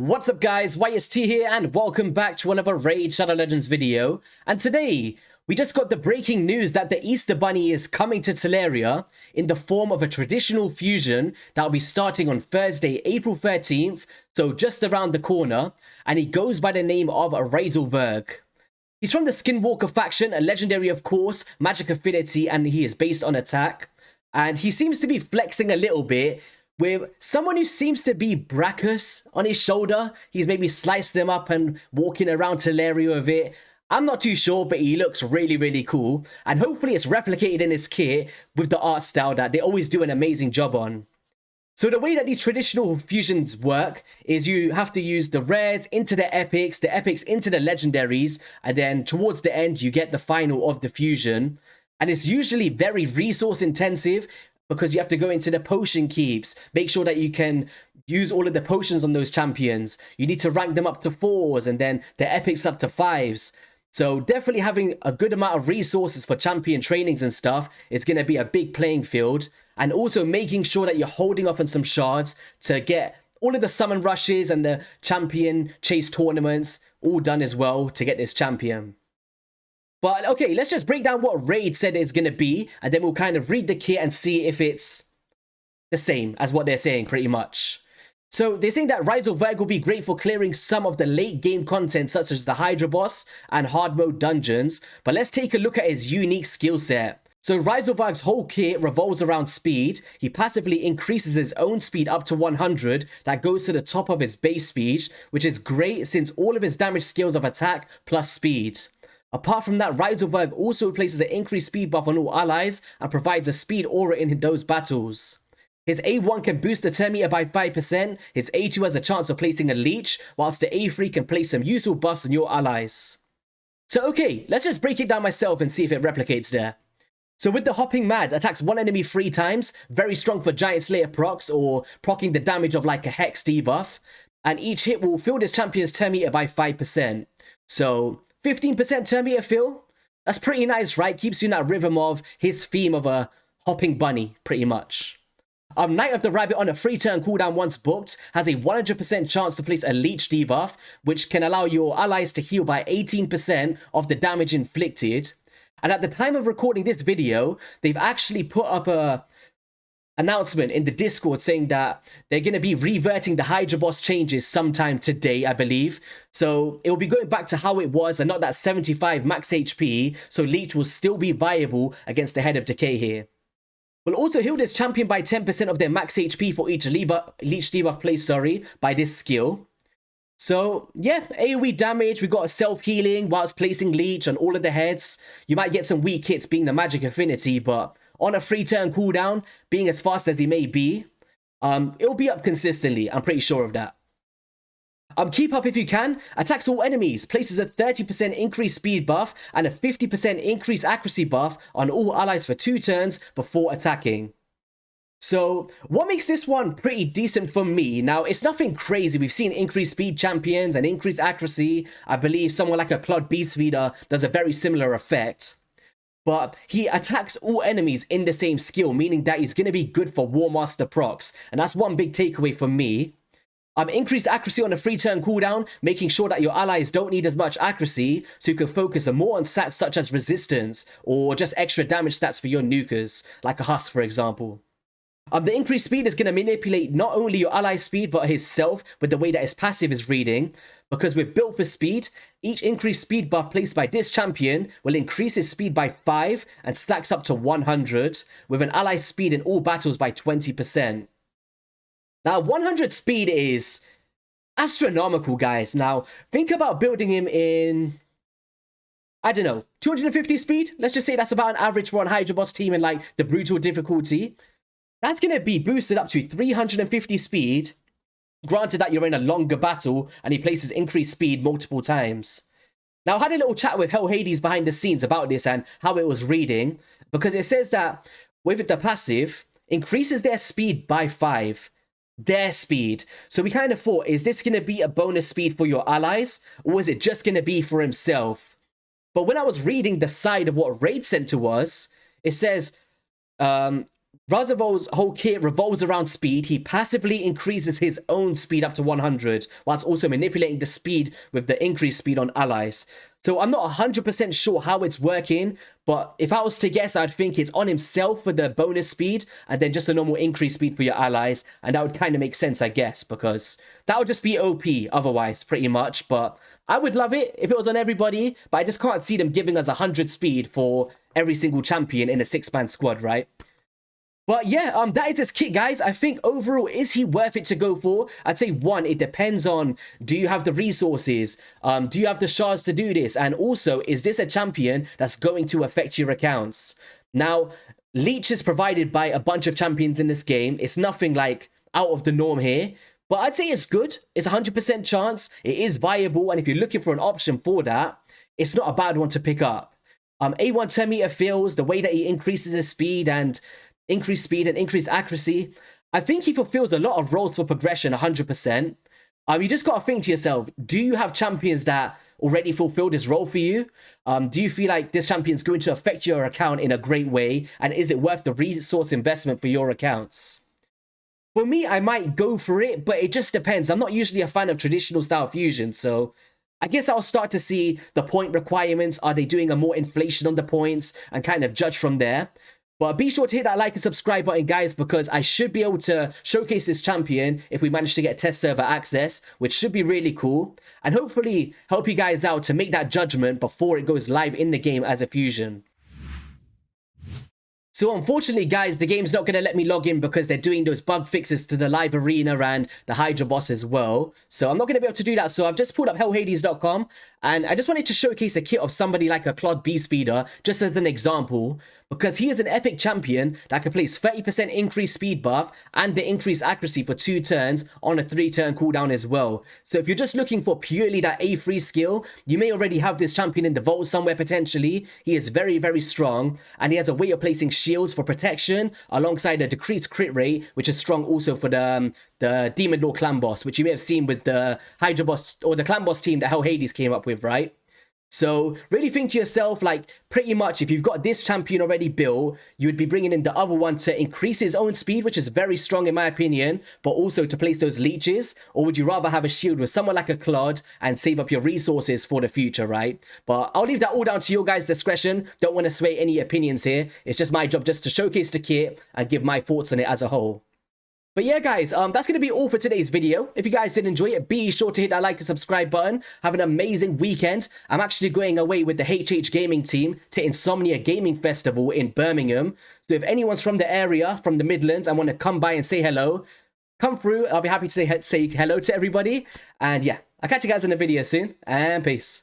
What's up guys, YST here and welcome back to another Raid Shadow Legends video. And today, we just got the breaking news that the Easter Bunny is coming to Teleria in the form of a traditional fusion that will be starting on Thursday, April 13th, so just around the corner, and he goes by the name of Razelvarg. He's from the Skinwalker faction, a legendary of course, magic affinity, and he is based on attack. And he seems to be flexing a little bit with someone who seems to be Brachus on his shoulder. He's maybe sliced him up and walking around Teleria with it. I'm not too sure, but he looks really cool. And hopefully it's replicated in his kit with the art style that they always do an amazing job on. So the way that these traditional fusions work is you have to use the rares into the epics into the legendaries, and then towards the end you get the final of the fusion. And it's usually very resource intensive, because you have to go into the potion keeps, make sure that you can use all of the potions on those champions. You need to rank them up to 4s and then the epics up to 5s. So definitely having a good amount of resources for champion trainings and stuff is going to be a big playing field. And also making sure that you're holding off on some shards to get all of the summon rushes and the champion chase tournaments all done as well to get this champion. But okay, let's just break down what Raid said it's going to be, and then we'll kind of read the kit and see if it's the same as what they're saying pretty much. So they're saying that Razelvarg will be great for clearing some of the late game content such as the Hydra boss and hard mode dungeons, but let's take a look at his unique skill set. So Razelvarg's whole kit revolves around speed. He passively increases his own speed up to 100, that goes to the top of his base speed, which is great since all of his damage skills of attack plus speed. Apart from that, Razelvarg also places an increased speed buff on all allies and provides a speed aura in those battles. His A1 can boost the turn meter by 5%, his A2 has a chance of placing a Leech, whilst the A3 can place some useful buffs on your allies. So okay, let's just break it down myself and see if it replicates there. So with the Hopping Mad, attacks one enemy 3 times, very strong for Giant Slayer procs or proccing the damage of like a Hex debuff, and each hit will fill this champion's turn meter by 5%. So 15% turn meter fill? That's pretty nice, right? Keeps you in that rhythm of his theme of a hopping bunny, pretty much. Knight of the Rabbit on a 3-turn cooldown once booked has a 100% chance to place a Leech debuff, which can allow your allies to heal by 18% of the damage inflicted. And at the time of recording this video, they've actually put up a announcement in the Discord saying that they're going to be reverting the Hydra boss changes sometime today, I believe. So it will be going back to how it was and not that 75 max HP, so Leech will still be viable against the Head of Decay here. We'll also heal this champion by 10% of their max HP for each Leech debuff placed, by this skill. So yeah, AoE damage, we got a self-healing whilst placing Leech on all of the heads. You might get some weak hits being the magic affinity, but on a 3-turn cooldown, being as fast as he may be, it'll be up consistently, I'm pretty sure of that. Keep up if you can, attacks all enemies, places a 30% increased speed buff and a 50% increased accuracy buff on all allies for 2 turns before attacking. So what makes this one pretty decent for me? Now, it's nothing crazy. We've seen increased speed champions and increased accuracy. I believe someone like a Cloud Beastfeeder does a very similar effect. But he attacks all enemies in the same skill, meaning that he's going to be good for War Master procs. And that's one big takeaway for me. Increased accuracy on a 3-turn cooldown, making sure that your allies don't need as much accuracy, so you can focus more on stats such as resistance, or just extra damage stats for your nukers, like a Husk for example. The increased speed is going to manipulate not only your ally's speed, but his self with the way that his passive is reading. Because we're built for speed, each increased speed buff placed by this champion will increase his speed by 5 and stacks up to 100, with an ally's speed in all battles by 20%. Now, 100 speed is astronomical, guys. Now, think about building him in, I don't know, 250 speed? Let's just say that's about an average for a Hydra boss team in like the brutal difficulty. That's going to be boosted up to 350 speed, granted that you're in a longer battle and he places increased speed multiple times. Now, I had a little chat with Hell Hades behind the scenes about this and how it was reading, because it says that with the passive, increases their speed by 5. Their speed. So we kind of thought, is this going to be a bonus speed for your allies, or is it just going to be for himself? But when I was reading the side of what Raid sent to us, it says, Razelvarg's whole kit revolves around speed. He passively increases his own speed up to 100, whilst also manipulating the speed with the increased speed on allies. So I'm not 100% sure how it's working, but if I was to guess, I'd think it's on himself for the bonus speed, and then just a normal increased speed for your allies, and that would kind of make sense, I guess, because that would just be OP otherwise, pretty much. But I would love it if it was on everybody, but I just can't see them giving us 100 speed for every single champion in a 6-man squad, right? But yeah, that is his kit, guys. I think overall, is he worth it to go for? I'd say 1, it depends on, do you have the resources? Do you have the shards to do this? And also, is this a champion that's going to affect your accounts? Now, Leech is provided by a bunch of champions in this game. It's nothing like out of the norm here. But I'd say it's good. It's 100% chance. It is viable. And if you're looking for an option for that, it's not a bad one to pick up. A1 turn meter feels the way that he increases his speed and increased accuracy. I think he fulfills a lot of roles for progression 100%. You just got to think to yourself, do you have champions that already fulfill this role for you? Do you feel like this champion is going to affect your account in a great way? And is it worth the resource investment for your accounts? For me, I might go for it, but it just depends. I'm not usually a fan of traditional style fusion, so I guess I'll start to see the point requirements. Are they doing a more inflation on the points and kind of judge from there? But be sure to hit that like and subscribe button, guys, because I should be able to showcase this champion if we manage to get test server access, which should be really cool. And hopefully help you guys out to make that judgment before it goes live in the game as a fusion. So unfortunately, guys, the game's not going to let me log in because they're doing those bug fixes to the live arena and the Hydra boss as well. So I'm not going to be able to do that. So I've just pulled up hellhades.com and I just wanted to showcase a kit of somebody like a Clod Beastspeeder just as an example, because he is an epic champion that can place 30% increased speed buff and the increased accuracy for 2 turns on a 3-turn cooldown as well. So if you're just looking for purely that A3 skill, you may already have this champion in the vault somewhere potentially. He is very, very strong, and he has a way of placing shields for protection alongside a decreased crit rate, which is strong also for the Demon Lord clan boss, which you may have seen with the Hydra boss or the clan boss team that Hell Hades came up with, right? So really think to yourself, like, pretty much if you've got this champion already built, you would be bringing in the other one to increase his own speed, which is very strong in my opinion, but also to place those leeches. Or would you rather have a shield with someone like a Clod and save up your resources for the future, right? But I'll leave that all down to your guys' discretion. Don't want to sway any opinions here. It's just my job just to showcase the kit and give my thoughts on it as a whole. But yeah, guys, that's going to be all for today's video. If you guys did enjoy it, be sure to hit that like and subscribe button. Have an amazing weekend. I'm actually going away with the HH Gaming team to Insomnia Gaming Festival in Birmingham. So if anyone's from the area, from the Midlands, and want to come by and say hello, come through. I'll be happy to say hello to everybody. And yeah, I'll catch you guys in the video soon, and peace.